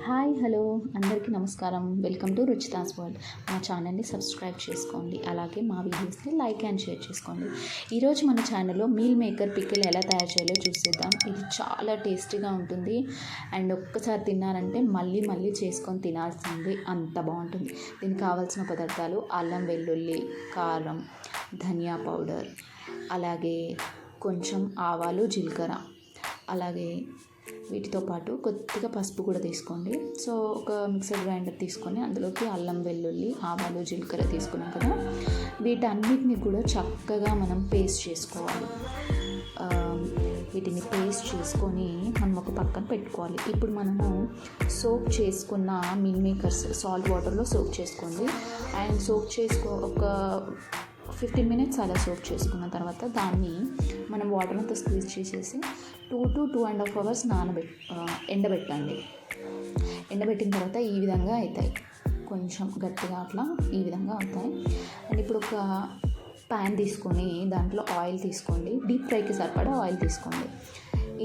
Hi hello అందరికీ నమస్కారం. Welcome to Ruchitha's world. మా ఛానల్ని సబ్స్క్రైబ్ చేసుకోండి, అలాగే మా వీడియోస్ని లైక్ అండ్ షేర్ చేసుకోండి. ఈరోజు మన ఛానల్లో మీల్ మేకర్ పికిల్ ఎలా తయారు చేయాలో చూసేద్దాం. ఇది చాలా టేస్టీగా ఉంటుంది అండ్ ఒక్కసారి తిన్నారంటే మళ్ళీ మళ్ళీ చేసుకొని తినాల్సింది, అంత బాగుంటుంది. దీనికి కావాల్సిన పదార్థాలు అల్లం వెల్లుల్లి, కారం, ధనియా పౌడర్, అలాగే కొంచెం ఆవాలు జీలకర్ర, అలాగే వీటితో పాటు కొద్దిగా పసుపు కూడా తీసుకోండి. సో ఒక మిక్సర్ గ్రైండర్ తీసుకొని అందులోకి అల్లం వెల్లుల్లి, ఆవాలు జీలకర్ర తీసుకున్నాం కదా, వీటన్నిటిని కూడా చక్కగా మనం పేస్ట్ చేసుకోవాలి. వీటిని పేస్ట్ చేసుకొని మనం ఒక పక్కన పెట్టుకోవాలి. ఇప్పుడు మనము సోక్ చేసుకున్న మీల్ మేకర్స్ సాల్ట్ వాటర్లో సోక్ చేసుకోండి. అండ్ సోక్ ఒక 15 minutes అలా సోక్ చేసుకున్న తర్వాత దాన్ని మనం వాటర్ అంతా స్క్వీజ్ చేసేసి 2 to 2.5 hours ఎండబెట్టండి. ఎండబెట్టిన తర్వాత ఈ విధంగా అవుతాయి, కొంచెం గట్టిగా అట్లా ఈ విధంగా అవుతాయి. అండ్ ఇప్పుడు ఒక ప్యాన్ తీసుకొని దాంట్లో ఆయిల్ తీసుకోండి, డీప్ ఫ్రైకి సరిపడా ఆయిల్ తీసుకోండి.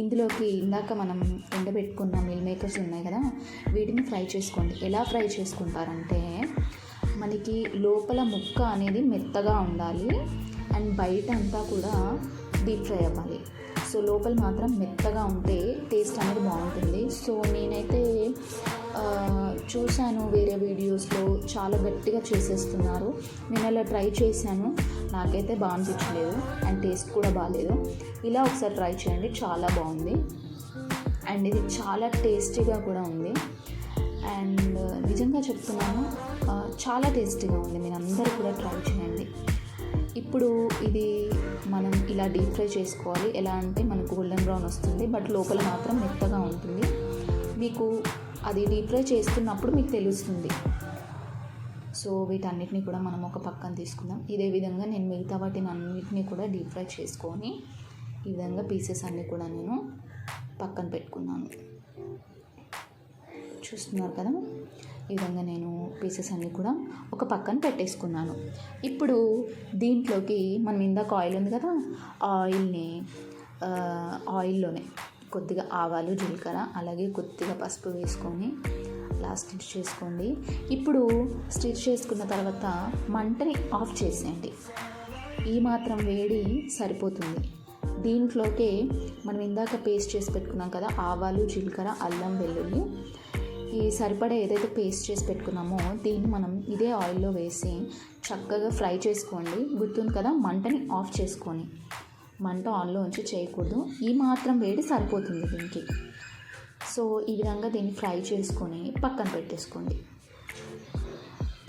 ఇందులోకి ఇందాక మనం ఎండబెట్టుకున్న మీల్ మేకర్స్ ఉన్నాయి కదా, వీటిని ఫ్రై చేసుకోండి. ఎలా ఫ్రై చేసుకుంటారంటే, మనకి లోపల ముక్క అనేది మెత్తగా ఉండాలి అండ్ బయట అంతా కూడా డీప్ ఫ్రై అవ్వాలి. సో లోపల మాత్రం మెత్తగా ఉంటే టేస్ట్ అనేది బాగుంటుంది. సో నేనైతే చూశాను వేరే వీడియోస్లో చాలా గట్టిగా చేసేస్తున్నారు. నేను అలా ట్రై చేశాను, నాకైతే బాగా అనిపించలేదు అండ్ టేస్ట్ కూడా బాగాలేదు. ఇలా ఒకసారి ట్రై చేయండి, చాలా బాగుంది అండ్ ఇది చాలా టేస్టీగా కూడా ఉంది. అండ్ నిజంగా చెప్తున్నాను, చాలా టేస్టీగా ఉంది. మీరు అందరూ కూడా ట్రై చేయండి. ఇప్పుడు ఇది మనం ఇలా డీప్ ఫ్రై చేసుకోవాలి. ఎలా అంటే మనకు గోల్డెన్ బ్రౌన్ వస్తుంది, బట్ లోపల మాత్రం మెత్తగా ఉంటుంది. మీకు అది డీప్ ఫ్రై చేస్తున్నప్పుడు మీకు తెలుస్తుంది. సో వీటన్నిటిని కూడా మనం ఒక పక్కన తీసుకుందాం. ఇదే విధంగా నేను మిగతా వాటిని అన్నిటినీ కూడా డీప్ ఫ్రై చేసుకొని ఈ విధంగా పీసెస్ అన్నీ కూడా నేను పక్కన పెట్టుకున్నాను. చూస్తున్నారు కదా, ఈ విధంగా నేను పీసెస్ అన్నీ కూడా ఒక పక్కన పెట్టేసుకున్నాను. ఇప్పుడు దీంట్లోకి మనం ఇందాక ఆయిల్ ఉంది కదా, ఆయిల్లోనే కొద్దిగా ఆవాలు జీలకర్ర అలాగే కొద్దిగా పసుపు వేసుకొని అలా స్టిచ్ చేసుకోండి. ఇప్పుడు స్టిచ్ చేసుకున్న తర్వాత మంటని ఆఫ్ చేసేయండి. ఈ మాత్రం వేడి సరిపోతుంది. దీంట్లోకి మనం ఇందాక పేస్ట్ చేసి పెట్టుకున్నాం కదా, ఆవాలు జీలకర్ర అల్లం వెల్లుల్లి, ఈ సరిపడా ఏదైతే పేస్ట్ చేసి పెట్టుకున్నామో దీన్ని మనం ఇదే ఆయిల్లో వేసి చక్కగా ఫ్రై చేసుకోండి. గుర్తుంది కదా, మంటని ఆఫ్ చేసుకొని, మంట ఆన్లో ఉంచి చేయకూడదు. ఈ మాత్రం వేడి సరిపోతుంది దీనికి. సో ఈ విధంగా దీన్ని ఫ్రై చేసుకొని పక్కన పెట్టేసుకోండి.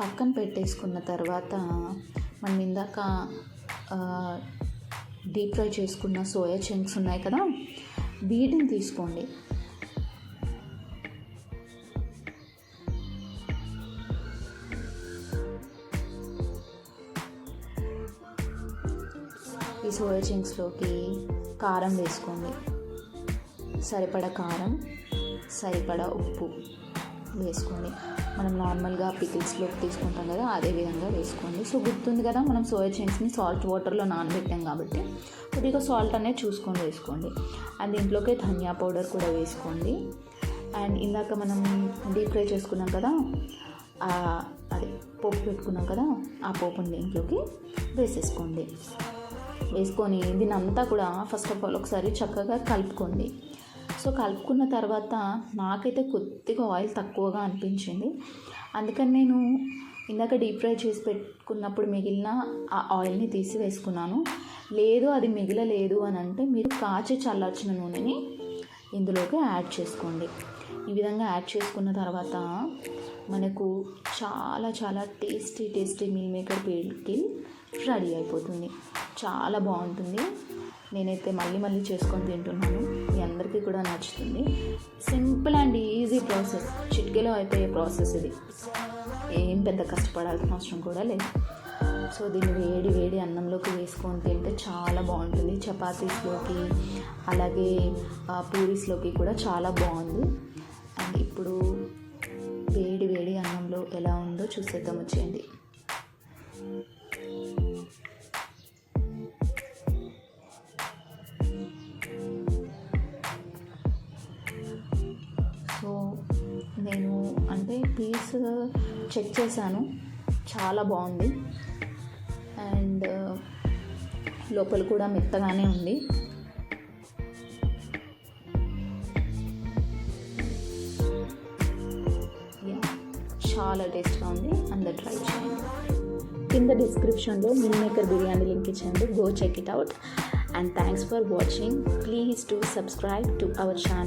పక్కన పెట్టేసుకున్న తర్వాత మనం ఇందాక డీప్ ఫ్రై చేసుకున్న సోయా చంక్స్ ఉన్నాయి కదా, వీటిని తీసుకోండి. ఈ సోయా చంక్స్లోకి కారం వేసుకోండి. సరిపడా కారం, సరిపడా ఉప్పు వేసుకోండి. మనం నార్మల్గా పికిల్స్లోకి తీసుకుంటాం కదా, అదే విధంగా వేసుకోండి. సో గుర్తుంది కదా, మనం సోయా చంక్స్ని సాల్ట్ వాటర్లో నానబెట్టాం కాబట్టి కొద్దిగా సాల్ట్ అనేది చూసుకొని వేసుకోండి. అండ్ దీంట్లోకి ధనియా పౌడర్ కూడా వేసుకోండి. అండ్ ఇందాక మనం డీప్ ఫ్రై చేసుకున్నాం కదా, అదే పోపు పెట్టుకున్నాం కదా, ఆ పోపుని దీంట్లోకి వేసేసుకోండి. వేసుకొని దీన్ని అంతా కూడా ఫస్ట్ ఆఫ్ ఆల్ ఒకసారి చక్కగా కలుపుకోండి. సో కలుపుకున్న తర్వాత నాకైతే కొద్దిగా ఆయిల్ తక్కువగా అనిపించింది, అందుకని నేను ఇందాక డీప్ ఫ్రై చేసి పెట్టుకున్నప్పుడు మిగిలిన ఆ ఆయిల్ని తీసి వేసుకున్నాను. లేదు అది మిగిలలేదు అని అంటే మీరు కాచి చల్లార్చిన నూనెని ఇందులోకి యాడ్ చేసుకోండి. ఈ విధంగా యాడ్ చేసుకున్న తర్వాత మనకు చాలా చాలా tasty meal maker pickle ready అయిపోతుంది. చాలా బాగుంటుంది. నేనైతే మళ్ళీ చేసుకొని తింటున్నాను. మీ అందరికీ కూడా నచ్చుతుంది. సింపుల్ అండ్ ఈజీ ప్రాసెస్, చిటికెలో అయిపోయే ప్రాసెస్ ఇది. ఏం పెద్ద కష్టపడాల్సిన అవసరం కూడా లేదు. సో దీన్ని వేడి అన్నంలోకి వేసుకొని తింటే చాలా బాగుంటుంది. చపాతీస్లోకి అలాగే పూరీస్లోకి కూడా చాలా బాగుంది. అండ్ ఇప్పుడు వేడి అన్నంలో ఎలా ఉందో చూసేద్దాం, వచ్చేయండి. సో నేను అంటే పీస్ చెక్ చేశాను, చాలా బాగుంది. అండ్ లోపల కూడా మెత్తగానే ఉంది. చాలా టేస్ట్గా ఉంది. అందరు ట్రై చేయండి. కింద డిస్క్రిప్షన్లో మిల్ మేకర్ బిర్యానీ లింక్ ఇచ్చాను. Go check it out. And thanks for watching. Please do subscribe to our channel.